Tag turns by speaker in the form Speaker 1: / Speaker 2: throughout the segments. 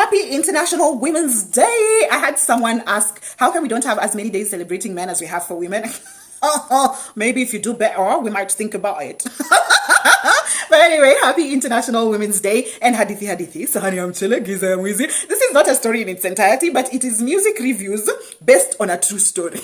Speaker 1: Happy International Women's Day. I had someone ask, how come we don't have as many days celebrating men as we have for women? Maybe if you do better, we might think about it. But anyway, happy International Women's Day and hadithi. So honey, I'm chilling, Giza and Wheezy. This is not a story in its entirety, but it is music reviews based on a true story.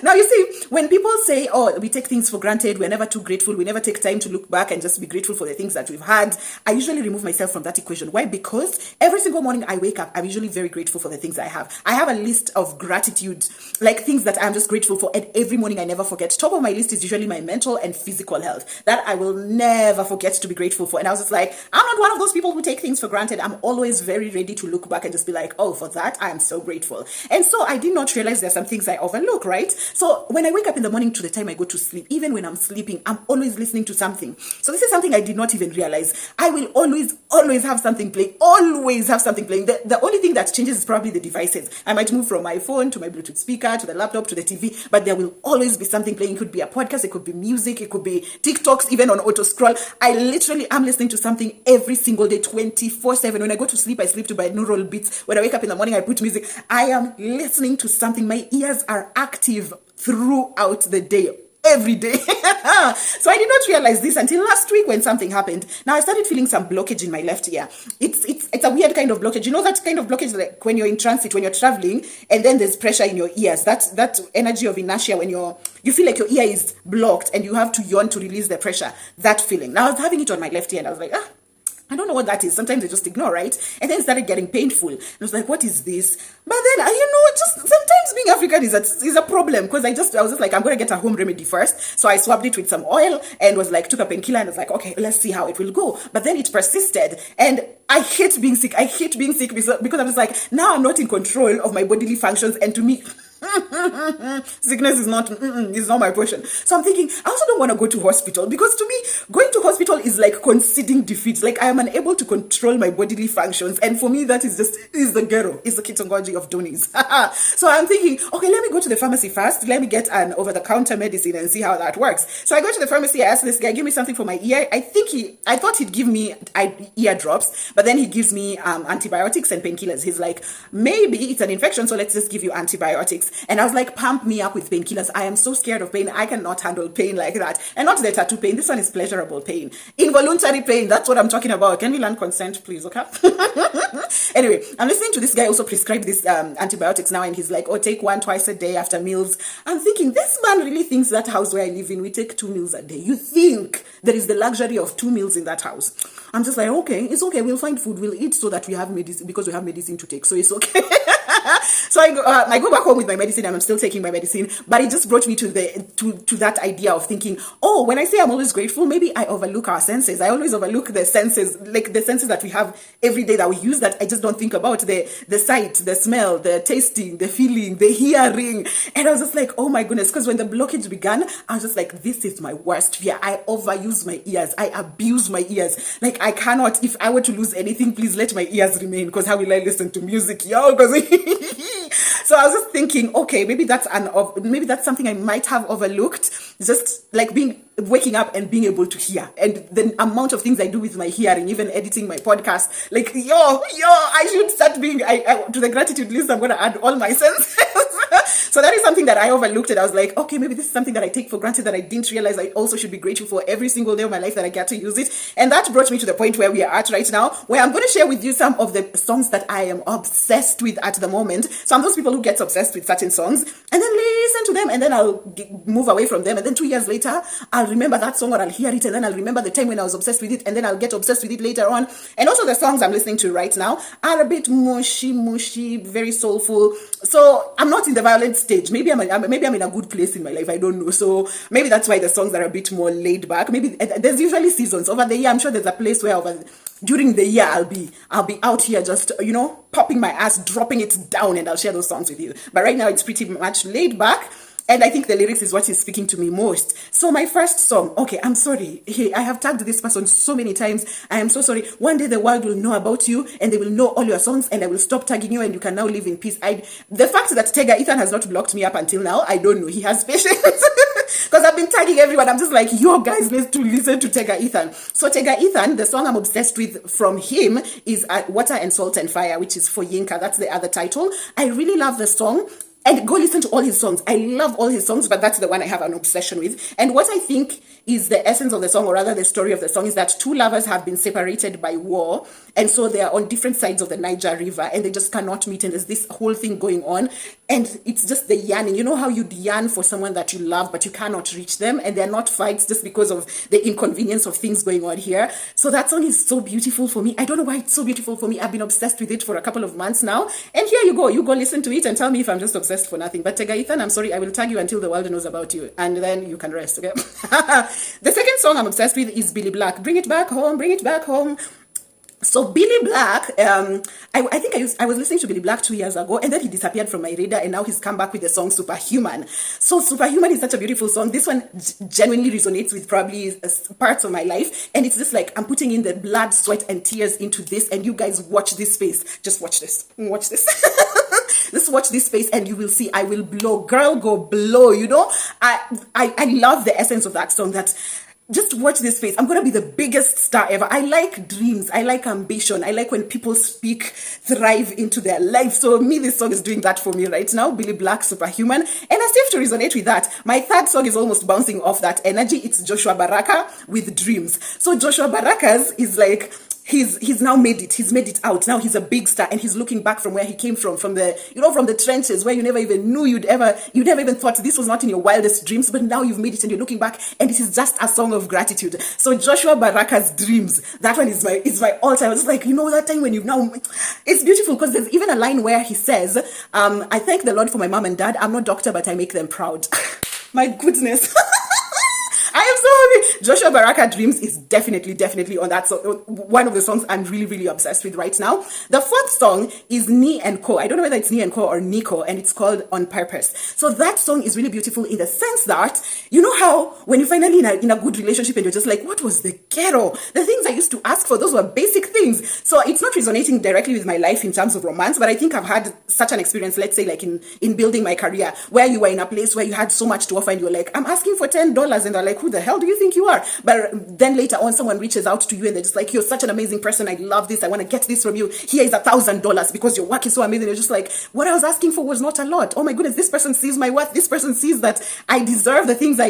Speaker 1: Now you see, when people say, oh, we take things for granted, we're never too grateful, we never take time to look back and just be grateful for the things that we've had, I usually remove myself from that equation. Why? Because every single morning I wake up, I'm usually very grateful for the things I have. I have a list of gratitude, like things that I'm just grateful for, and every morning I never forget. Top of my list is usually my mental and physical health. That I will never forget to be grateful for. And I was just like, I'm not one of those people who take things for granted. I'm always very ready to look back and just be like, oh, for that, I am so grateful. And so I did not realize there's some things I overlook, right? So when I wake up in the morning to the time I go to sleep, even when I'm sleeping, I'm always listening to something. So this is something I did not even realize. I will always have something playing, always have something playing. The only thing that changes is probably the devices. I might move from my phone to my Bluetooth speaker, to the laptop, to the TV, but there will always be something playing. It could be a podcast, it could be music, it could be TikToks, even on auto scroll. I literally am listening to something every single day, 24/7. When I go to sleep, I sleep to binaural beats. When I wake up in the morning, I put music. I am listening to something. My ears are active throughout the day. Every day. So I did not realize this until last week when something happened. Now I started feeling some blockage in my left ear. It's a weird kind of blockage. You know that kind of blockage, like when you're in transit, when you're traveling, and then there's pressure in your ears. That energy of inertia when you feel like your ear is blocked and you have to yawn to release the pressure. That feeling. Now I was having it on my left ear and I was like, I don't know what that is. Sometimes I just ignore, right? And then it started getting painful. And I was like, what is this? But then, just sometimes being African is a problem because I was just like, I'm going to get a home remedy first. So I swabbed it with some oil and was like, took a painkiller and was like, okay, let's see how it will go. But then it persisted. And I hate being sick. I hate being sick because I was like, now I'm not in control of my bodily functions. And to me, sickness is not my portion. So I'm thinking, I also don't want to go to hospital because to me, going to hospital is like conceding defeat. Like I am unable to control my bodily functions. And for me, that is the ghetto, is the kitongoji of Donis. So I'm thinking, okay, let me go to the pharmacy first. Let me get an over-the-counter medicine and see how that works. So I go to the pharmacy, I ask this guy, give me something for my ear. I thought he'd give me ear drops, but then he gives me antibiotics and painkillers. He's like, maybe it's an infection, so let's just give you antibiotics. And I was like, pump me up with painkillers. I am so scared of pain. I cannot handle pain like that. And not the tattoo pain. This one is pleasurable pain. Involuntary pain. That's what I'm talking about. Can we learn consent, please? Okay. Anyway, I'm listening to this guy also prescribe this antibiotics now. And he's like, oh, take one twice a day after meals. I'm thinking, this man really thinks that house where I live in, we take 2 meals a day. You think there is the luxury of 2 meals in that house? I'm just like, okay, it's okay. We'll find food. We'll eat so that we have medicine because we have medicine to take. So it's okay. So I go back home with my medicine and I'm still taking my medicine, but it just brought me to that idea of thinking, oh, when I say I'm always grateful, maybe I overlook our senses. I always overlook the senses, like the senses that we have every day that we use that I just don't think about, the sight, the smell, the tasting, the feeling, the hearing. And I was just like, oh my goodness, because when the blockage began, I was just like, this is my worst fear. I overuse my ears. I abuse my ears. Like I cannot, if I were to lose anything, please let my ears remain, because how will I listen to music, yo? So I was just thinking, okay, maybe that's something I might have overlooked. Just like waking up and being able to hear, and the amount of things I do with my hearing, even editing my podcast. Like I should start being to the gratitude list. I'm gonna add all my senses. So that is something that I overlooked, and I was like, okay, maybe this is something that I take for granted that I didn't realize I also should be grateful for every single day of my life that I get to use it. And that brought me to the point where we are at right now, where I'm going to share with you some of the songs that I am obsessed with at the moment. So I'm those people who gets obsessed with certain songs and then listen to them, and then I'll move away from them, and then 2 years later I'll remember that song, or I'll hear it, and then I'll remember the time when I was obsessed with it, and then I'll get obsessed with it later on. And also the songs I'm listening to right now are a bit mushy, very soulful. So I'm not in the violent stage. Maybe I'm in a good place in my life. I don't know. So maybe that's why the songs are a bit more laid back. Maybe there's usually seasons over the year. I'm sure there's a place where during the year I'll be out here just popping my ass, dropping it down, and I'll share those songs with you. But right now it's pretty much laid back. And I think the lyrics is what is speaking to me most. So my first song, okay, I'm sorry. Hey, I have tagged this person so many times. I am so sorry. One day the world will know about you and they will know all your songs, and I will stop tagging you and you can now live in peace. The fact that Tega Ethan has not blocked me up until now, I don't know. He has patience. Because I've been tagging everyone. I'm just like, yo, guys, let's to listen to Tega Ethan. So Tega Ethan, the song I'm obsessed with from him is Water and Salt and Fire, which is for Yinka. That's the other title. I really love the song. And go listen to all his songs. I love all his songs, but that's the one I have an obsession with. And what I think is the essence of the song, or rather the story of the song, is that two lovers have been separated by war. And so they are on different sides of the Niger River and they just cannot meet. And there's this whole thing going on. And it's just the yearning. You know how you'd yearn for someone that you love, but you cannot reach them. And they're not fights just because of the inconvenience of things going on here. So that song is so beautiful for me. I don't know why it's so beautiful for me. I've been obsessed with it for a couple of months now. And here you go. You go listen to it and tell me if I'm just obsessed for nothing. But Tega Ethan, I'm sorry, I will tag you until the world knows about you. And then you can rest, okay? The second song I'm obsessed with is Billy Black. Bring it back home, bring it back home. So Billy Black, I think I was listening to Billy Black 2 years ago, and then he disappeared from my radar, and now he's come back with the song Superhuman. So Superhuman is such a beautiful song. This one genuinely resonates with probably parts of my life, and it's just like I'm putting in the blood, sweat, and tears into this, and you guys watch this space. Just watch this. Watch this. Just watch this space and you will see I will blow. Girl, go blow, you know? I love the essence of that song, that just watch this space. I'm going to be the biggest star ever. I like dreams. I like ambition. I like when people speak, thrive into their life. So me, this song is doing that for me right now. Billy Black, Superhuman. And I still have to resonate with that. My third song is almost bouncing off that energy. It's Joshua Baraka with Dreams. So Joshua Baraka's is like, he's now made it. He's made it out. Now he's a big star and he's looking back from where he came from the, you know, from the trenches where you never even knew you never even thought this was not in your wildest dreams, but now you've made it and you're looking back and it is just a song of gratitude. So Joshua Baraka's Dreams, that one is my all-time. I was like, you know, that time when you've now, it's beautiful because there's even a line where he says, I thank the Lord for my mom and dad. I'm not doctor, but I make them proud. My goodness. I am so happy. Joshua Baraka Dreams is definitely on that. So one of the songs I'm really obsessed with right now. The fourth song is Nee and Co. I don't know whether it's Nee and Co or Nico, and it's called On Purpose. So that song is really beautiful in the sense that, you know how when you're finally in a good relationship and you're just like, what was the ghetto? The things I used to ask for, those were basic things. So it's not resonating directly with my life in terms of romance, but I think I've had such an experience, let's say like in building my career, where you were in a place where you had so much to offer and you're like, I'm asking for $10, and they're like, who the hell do you think you are? But then later on, someone reaches out to you and they're just like, you're such an amazing person. I love this. I want to get this from you. Here is $1,000 because your work is so amazing. You're just like, what I was asking for was not a lot. Oh my goodness, this person sees my worth. This person sees that I deserve the things I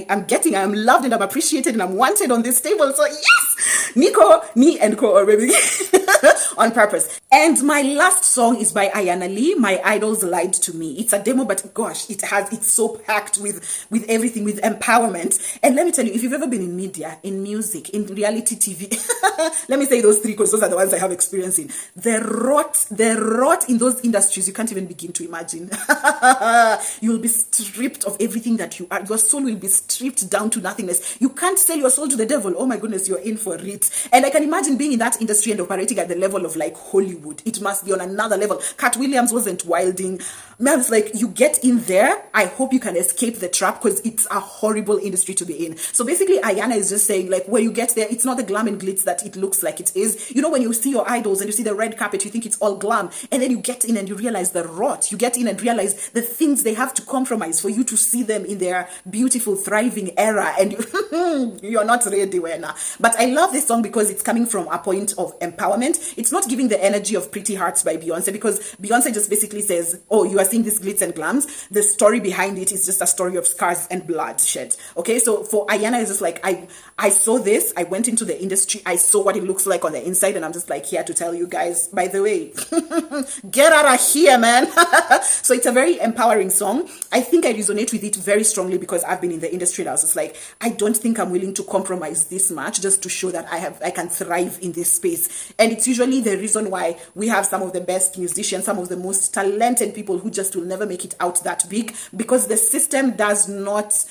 Speaker 1: am getting. I am loved and I'm appreciated and I'm wanted on this table. So yes, Nico, Nee and Co, baby. On Purpose. And my last song is by Ayana Lee, My Idols Lied to Me. It's a demo, but gosh, it's so packed with everything, with empowerment. And let me tell you, if you've ever been in media, in music, in reality TV, let me say those three because those are the ones I have experience in. The rot in those industries, you can't even begin to imagine. You'll be stripped of everything that you are. Your soul will be stripped down to nothingness. You can't sell your soul to the devil. Oh my goodness, you're in for it. And I can imagine being in that industry and operating at the level of like Hollywood. It must be on another level. Cat Williams wasn't wilding. Man, it's like you get in there. I hope you can escape the trap because it's a horrible industry to be in. So basically, Ayana is just saying like when you get there, it's not the glam and glitz that it looks like it is. You know, when you see your idols and you see the red carpet, you think it's all glam. And then you get in and you realize the rot. You get in and realize the things they have to compromise for you to see them in their beautiful, thriving era. And you're not ready, Wena. But I love this song because it's coming from a point of empowerment. It's not giving the energy of Pretty Hearts by Beyonce because Beyonce just basically says, oh, you are seeing this glitz and glams. The story behind it is just a story of scars and bloodshed. Okay, so for Ayana, it's just like, I saw this, I went into the industry, I saw what it looks like on the inside, and I'm just like here to tell you guys, by the way, get out of here, man. So it's a very empowering song. I think I resonate with it very strongly because I've been in the industry and I was just like, I don't think I'm willing to compromise this much just to show that I can thrive in this space. And it's usually the reason why we have some of the best musicians, some of the most talented people who just will never make it out that big because the system does not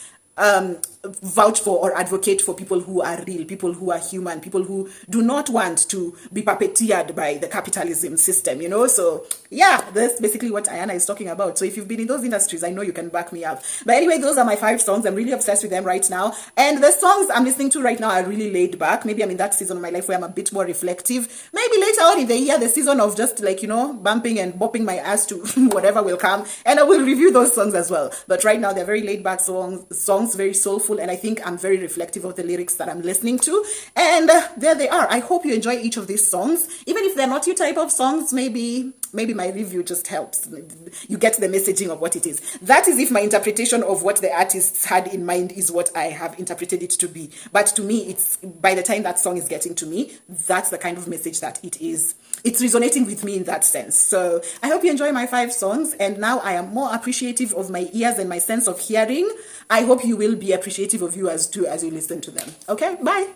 Speaker 1: vouch for or advocate for people who are real, people who are human, people who do not want to be puppeteered by the capitalism system, you know? So yeah, that's basically what Ayana is talking about. So if you've been in those industries, I know you can back me up. But anyway, those are my 5 songs. I'm really obsessed with them right now. And the songs I'm listening to right now are really laid back. Maybe I'm in that season of my life where I'm a bit more reflective. Maybe later on in the year, the season of just like, you know, bumping and bopping my ass to whatever will come. And I will review those songs as well. But right now, they're very laid back songs. songs, very soulful, and I think I'm very reflective of the lyrics that I'm listening to. And there they are. I hope you enjoy each of these songs. Even if they're not your type of songs, maybe my review just helps. You get the messaging of what it is. That is if my interpretation of what the artists had in mind is what I have interpreted it to be. But to me, it's by the time that song is getting to me, that's the kind of message that it is. It's resonating with me in that sense. So I hope you enjoy my 5 songs. And now I am more appreciative of my ears and my sense of hearing. I hope you will be appreciative of you as too as you listen to them. Okay, bye.